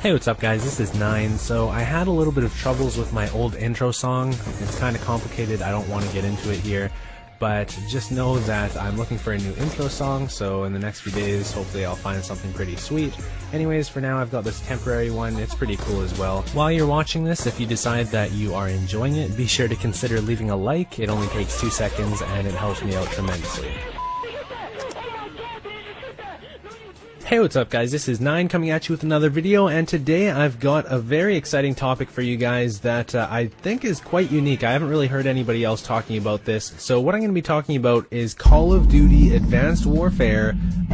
Hey, what's up guys, this is 9. So I had a little bit of troubles with my old intro song. It's kind of complicated, I don't want to get into it here, but just know that I'm looking for a new intro song, so in the next few days hopefully I'll find something pretty sweet. Anyways, for now I've got this temporary one, it's pretty cool as well. While you're watching this, if you decide that you are enjoying it, be sure to consider leaving a like. It only takes 2 seconds and it helps me out tremendously. Hey, what's up guys, this is 9 coming at you with another video, and today I've got a very exciting topic for you guys that I think is quite unique. I haven't really heard anybody else talking about this. So what I'm going to be talking about is Call of Duty Advanced Warfare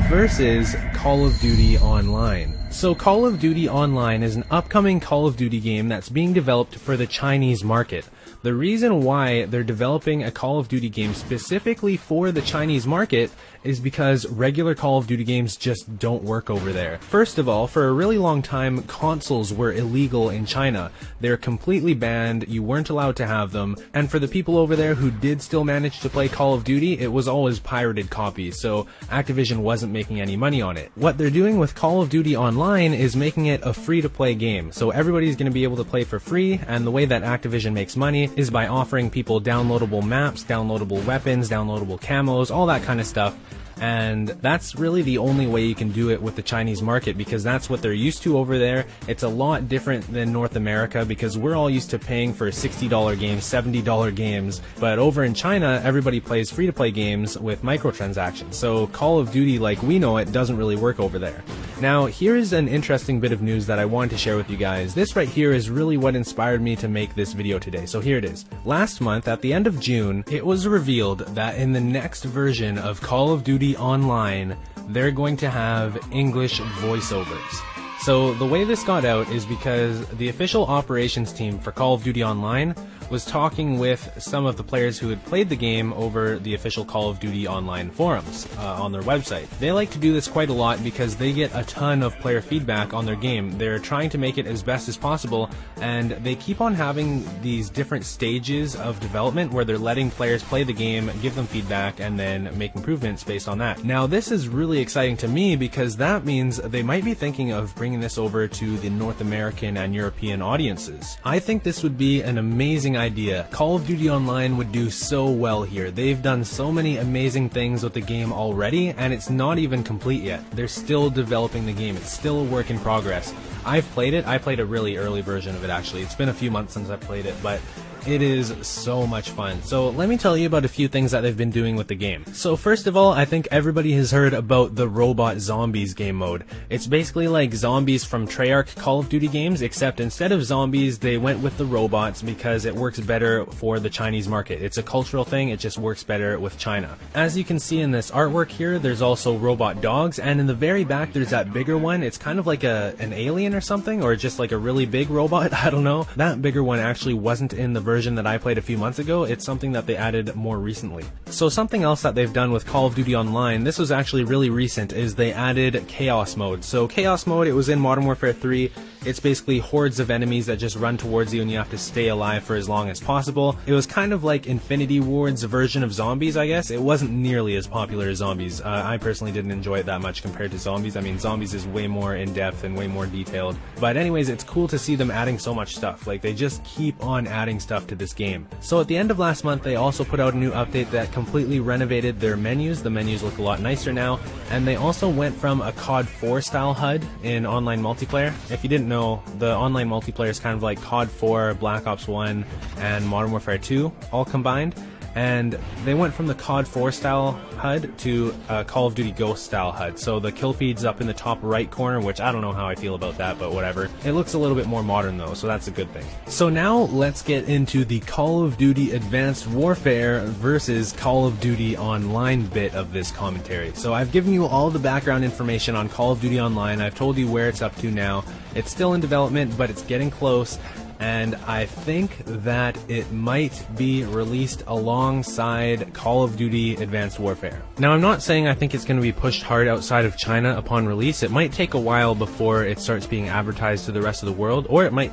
versus Call of Duty Online. So Call of Duty Online is an upcoming Call of Duty game that's being developed for the Chinese market. The reason why they're developing a Call of Duty game specifically for the Chinese market is because regular Call of Duty games just don't work over there. First of all, for a really long time, consoles were illegal in China. They're completely banned, you weren't allowed to have them, and for the people over there who did still manage to play Call of Duty, it was always pirated copies, so Activision wasn't making any money on it. What they're doing with Call of Duty Online is making it a free-to-play game, so everybody's going to be able to play for free, and the way that Activision makes money is by offering people downloadable maps, downloadable weapons, downloadable camos, all that kind of stuff. And that's really the only way you can do it with the Chinese market, because that's what they're used to over there. It's a lot different than North America, because we're all used to paying for $60 games, $70 games, but over in China everybody plays free-to-play games with microtransactions, so Call of Duty like we know it doesn't really work over there. Now here's an interesting bit of news that I wanted to share with you guys. This right here is really what inspired me to make this video today, so here it is. Last month, at the end of June, it was revealed that in the next version of Call of Duty Online, they're going to have English voiceovers. So the way this got out is because the official operations team for Call of Duty Online was talking with some of the players who had played the game over the official Call of Duty Online forums on their website. They like to do this quite a lot because they get a ton of player feedback on their game. They're trying to make it as best as possible, and they keep on having these different stages of development where they're letting players play the game, give them feedback, and then make improvements based on that. Now this is really exciting to me because that means they might be thinking of bringing this over to the North American and European audiences. I think this would be an amazing idea. Call of Duty Online would do so well here. They've done so many amazing things with the game already, and it's not even complete yet. They're still developing the game. It's still a work in progress. I've played it. I played a really early version of it actually. It's been a few months since I played it, but it is so much fun. So let me tell you about a few things that they've been doing with the game. So first of all, I think everybody has heard about the Robot Zombies game mode. It's basically like zombies from Treyarch Call of Duty games, except instead of zombies, they went with the robots because it works better for the Chinese market. It's a cultural thing, it just works better with China. As you can see in this artwork here, there's also robot dogs, and in the very back there's that bigger one. It's kind of like an alien or something, or just like a really big robot, I don't know. That bigger one actually wasn't in the version that I played a few months ago. It's something that they added more recently. So something else that they've done with Call of Duty Online, this was actually really recent, is they added Chaos Mode. So Chaos Mode, it was in Modern Warfare 3. It's basically hordes of enemies that just run towards you and you have to stay alive for as long as possible. It was kind of like Infinity Ward's version of zombies, I guess. It wasn't nearly as popular as zombies. I personally didn't enjoy it that much compared to zombies. I mean, zombies is way more in-depth and way more detailed. But anyways, it's cool to see them adding so much stuff. Like, they just keep on adding stuff to this game. So at the end of last month, they also put out a new update that completely renovated their menus. The menus look a lot nicer now. And they also went from a COD 4 style HUD in online multiplayer. If you didn't know, the online multiplayer is kind of like COD 4, Black Ops 1, and Modern Warfare 2 all combined. And they went from the COD 4 style HUD to Call of Duty Ghost style HUD. So the kill feed's up in the top right corner, which I don't know how I feel about that, but whatever. It looks a little bit more modern though, so that's a good thing. So now let's get into the Call of Duty Advanced Warfare versus Call of Duty Online bit of this commentary. So I've given you all the background information on Call of Duty Online. I've told you where it's up to now. It's still in development, but it's getting close. and I think that it might be released alongside Call of Duty Advanced Warfare. Now, I'm not saying I think it's going to be pushed hard outside of China upon release. It might take a while before it starts being advertised to the rest of the world, or it might,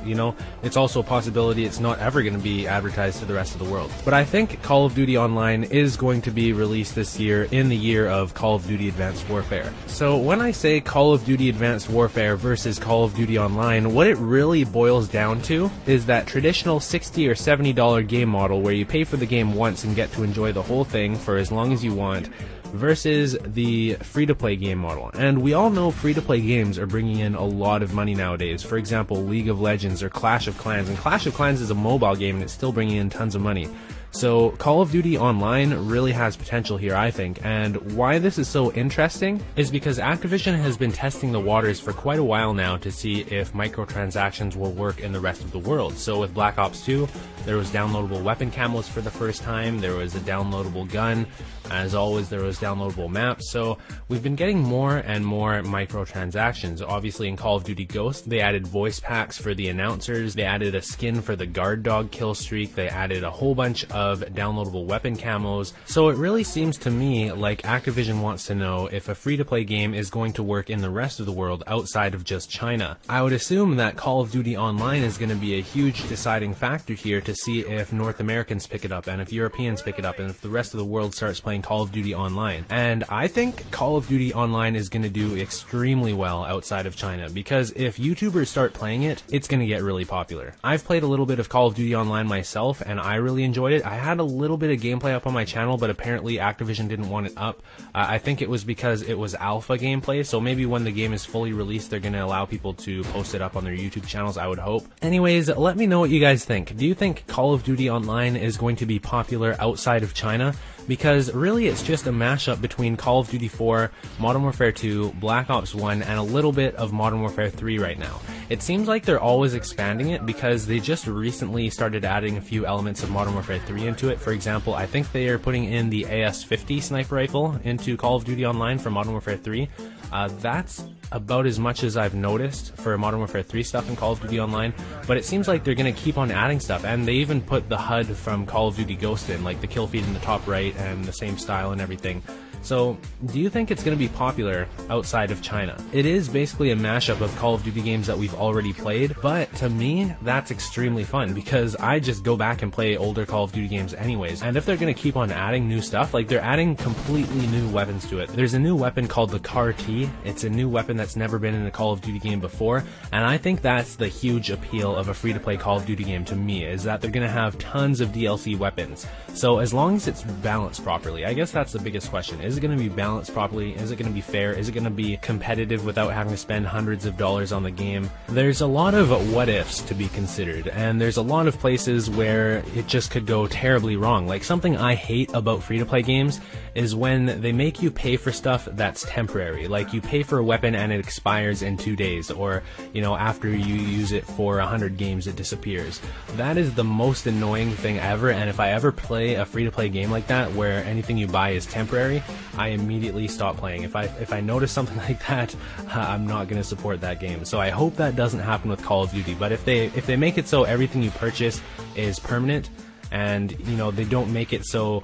it's also a possibility it's not ever going to be advertised to the rest of the world. But I think Call of Duty Online is going to be released this year, in the year of Call of Duty Advanced Warfare. So when I say Call of Duty Advanced Warfare versus Call of Duty Online, what it really boils down to is that traditional $60 or $70 game model where you pay for the game once and get to enjoy the whole thing for as long as you want, versus the free-to-play game model. And we all know free-to-play games are bringing in a lot of money nowadays. For example, League of Legends or Clash of Clans. And Clash of Clans is a mobile game and it's still bringing in tons of money. So Call of Duty Online really has potential here, I think, and why this is so interesting is because Activision has been testing the waters for quite a while now to see if microtransactions will work in the rest of the world. So with Black Ops 2, there was downloadable weapon camos for the first time, there was a downloadable gun, as always there was downloadable maps, so we've been getting more and more microtransactions. Obviously in Call of Duty Ghost, they added voice packs for the announcers, they added a skin for the guard dog kill streak, they added a whole bunch of downloadable weapon camos. So it really seems to me like Activision wants to know if a free-to-play game is going to work in the rest of the world outside of just China. I would assume that Call of Duty Online is going to be a huge deciding factor here to see if North Americans pick it up and if Europeans pick it up and if the rest of the world starts playing Call of Duty Online. And I think Call of Duty Online is going to do extremely well outside of China, because if YouTubers start playing it, it's going to get really popular. I've played a little bit of Call of Duty Online myself and I really enjoyed it. I had a little bit of gameplay up on my channel, but apparently Activision didn't want it up. I think it was because it was alpha gameplay, so maybe when the game is fully released they're going to allow people to post it up on their YouTube channels, I would hope. Anyways, let me know what you guys think. Do you think Call of Duty Online is going to be popular outside of China? Because really it's just a mashup between Call of Duty 4, Modern Warfare 2, Black Ops 1, and a little bit of Modern Warfare 3 right now. It seems like they're always expanding it because they just recently started adding a few elements of Modern Warfare 3 into it. For example, I think they are putting in the AS-50 sniper rifle into Call of Duty Online for Modern Warfare 3. That's about as much as I've noticed for Modern Warfare 3 stuff in Call of Duty Online, but it seems like they're going to keep on adding stuff, and they even put the HUD from Call of Duty Ghost in, like the kill feed in the top right and the same style and everything. So, do you think it's going to be popular outside of China? It is basically a mashup of Call of Duty games that we've already played, but to me, that's extremely fun because I just go back and play older Call of Duty games anyways. And if they're going to keep on adding new stuff, like they're adding completely new weapons to it. There's a new weapon called the CAR-T. It's a new weapon that's never been in a Call of Duty game before, and I think that's the huge appeal of a free-to-play Call of Duty game to me, is that they're going to have tons of DLC weapons. So as long as it's balanced properly, I guess that's the biggest question. Is it going to be balanced properly? Is it going to be fair? Is it going to be competitive without having to spend hundreds of dollars on the game? There's a lot of what ifs to be considered, and there's a lot of places where it just could go terribly wrong. Like, something I hate about free-to-play games is when they make you pay for stuff that's temporary. Like, you pay for a weapon and it expires in 2 days, or, after you use it for 100 games it disappears. That is the most annoying thing ever, and if I ever play a free-to-play game like that where anything you buy is temporary, I immediately stop playing. If I notice something like that, I'm not going to support that game. So I hope that doesn't happen with Call of Duty. But if they make it so everything you purchase is permanent, and they don't make it so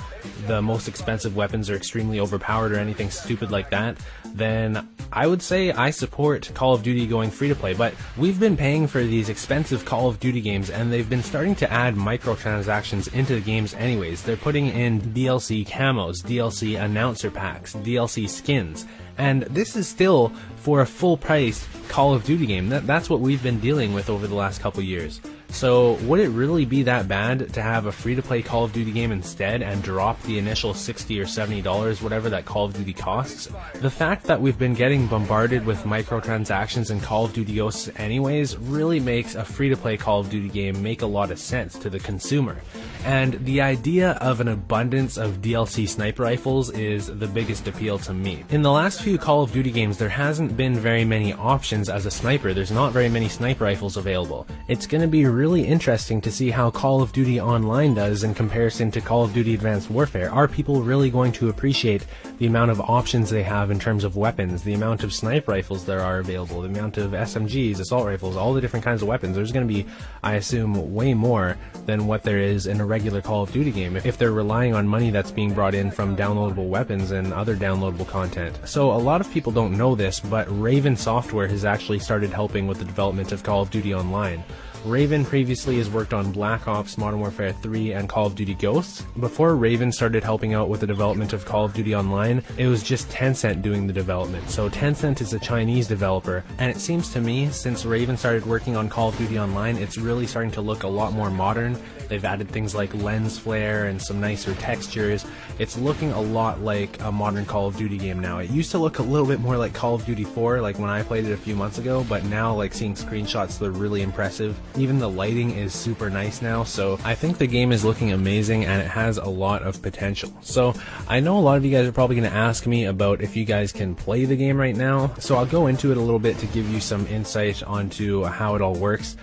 the most expensive weapons are extremely overpowered or anything stupid like that, then I would say I support Call of Duty going free to play. But we've been paying for these expensive Call of Duty games, and they've been starting to add microtransactions into the games anyways. They're putting in DLC camos, DLC announcer packs, DLC skins, and this is still for a full price Call of Duty game. That's what we've been dealing with over the last couple years. So would it really be that bad to have a free-to-play Call of Duty game instead and drop the initial $60 or $70, whatever that Call of Duty costs? The fact that we've been getting bombarded with microtransactions in Call of Duty Ghosts anyways really makes a free-to-play Call of Duty game make a lot of sense to the consumer. And the idea of an abundance of DLC sniper rifles is the biggest appeal to me. In the last few Call of Duty games, there hasn't been very many options as a sniper. There's not very many sniper rifles available. It's going to be really interesting to see how Call of Duty Online does in comparison to Call of Duty Advanced Warfare. Are people really going to appreciate the amount of options they have in terms of weapons, the amount of sniper rifles there are available, the amount of SMGs, assault rifles, all the different kinds of weapons? There's going to be, I assume, way more than what there is in a regular Call of Duty game if they're relying on money that's being brought in from downloadable weapons and other downloadable content. So a lot of people don't know this, but Raven Software has actually started helping with the development of Call of Duty Online. Raven previously has worked on Black Ops, Modern Warfare 3, and Call of Duty Ghosts. Before Raven started helping out with the development of Call of Duty Online, it was just Tencent doing the development. So Tencent is a Chinese developer, and it seems to me, since Raven started working on Call of Duty Online, it's really starting to look a lot more modern. They've added things like lens flare and some nicer textures. It's looking a lot like a modern Call of Duty game now. It used to look a little bit more like Call of Duty 4, like when I played it a few months ago, but now, like, seeing screenshots, they're really impressive. Even the lighting is super nice now, so I think the game is looking amazing and it has a lot of potential. So I know a lot of you guys are probably going to ask me about if you guys can play the game right now, so I'll go into it a little bit to give you some insight onto how it all works.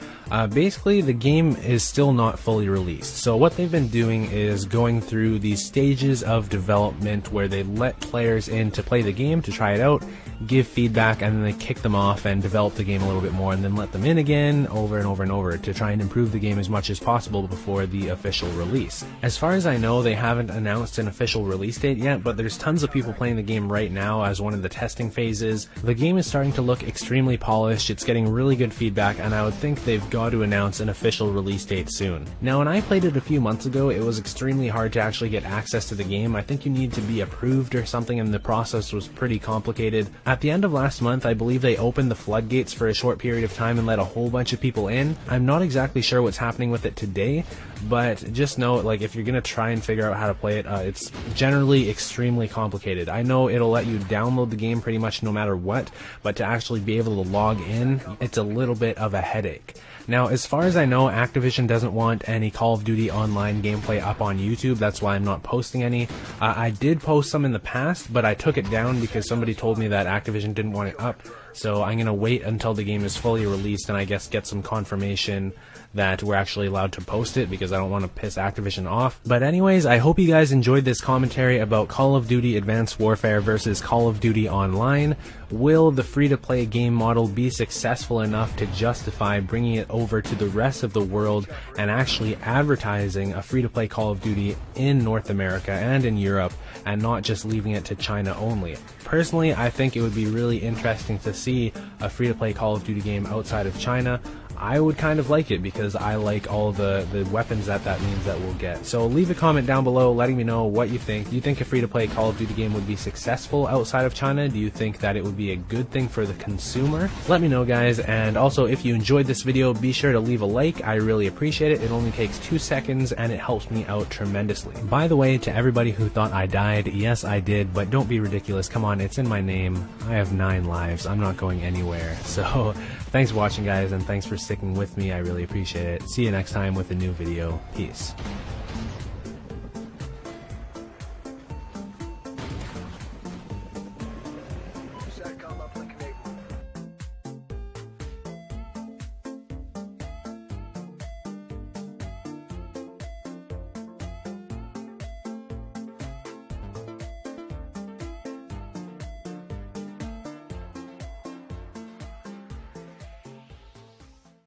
Basically, the game is still not fully released. So what they've been doing is going through these stages of development where they let players in to play the game, to try it out, give feedback, and then they kick them off and develop the game a little bit more, and then let them in again over and over and over to try and improve the game as much as possible before the official release. As far as I know, they haven't announced an official release date yet, but there's tons of people playing the game right now as one of the testing phases. The game is starting to look extremely polished, it's getting really good feedback, and I would think they've got to announce an official release date soon. Now, when I played it a few months ago, it was extremely hard to actually get access to the game. I think you need to be approved or something, and the process was pretty complicated. At the end of last month, I believe they opened the floodgates for a short period of time and let a whole bunch of people in. I'm not exactly sure what's happening with it today, but just know, like, if you're gonna try and figure out how to play it, it's generally extremely complicated. I know it'll let you download the game pretty much no matter what, but to actually be able to log in, it's a little bit of a headache. Now, as far as I know, Activision doesn't want any Call of Duty Online gameplay up on YouTube. That's why I'm not posting any. I did post some in the past, but I took it down because somebody told me that Activision didn't want it up. So I'm going to wait until the game is fully released and I guess get some confirmation that we're actually allowed to post it, because I don't want to piss Activision off. But anyways, I hope you guys enjoyed this commentary about Call of Duty Advanced Warfare versus Call of Duty Online. Will the free-to-play game model be successful enough to justify bringing it over to the rest of the world and actually advertising a free-to-play Call of Duty in North America and in Europe, and not just leaving it to China only? Personally, I think it would be really interesting to see a free-to-play Call of Duty game outside of China. I would kind of like it because I like all the weapons that means that we'll get. So leave a comment down below letting me know what you think. Do you think a free-to-play Call of Duty game would be successful outside of China? Do you think that it would be a good thing for the consumer? Let me know, guys. And also, if you enjoyed this video, be sure to leave a like. I really appreciate it. It only takes 2 seconds and it helps me out tremendously. By the way, to everybody who thought I died, yes, I did, but don't be ridiculous. Come on, it's in my name. I have 9 lives. I'm not going anywhere. So thanks for watching, guys, and thanks for sticking with me. I really appreciate it. See you next time with a new video. Peace.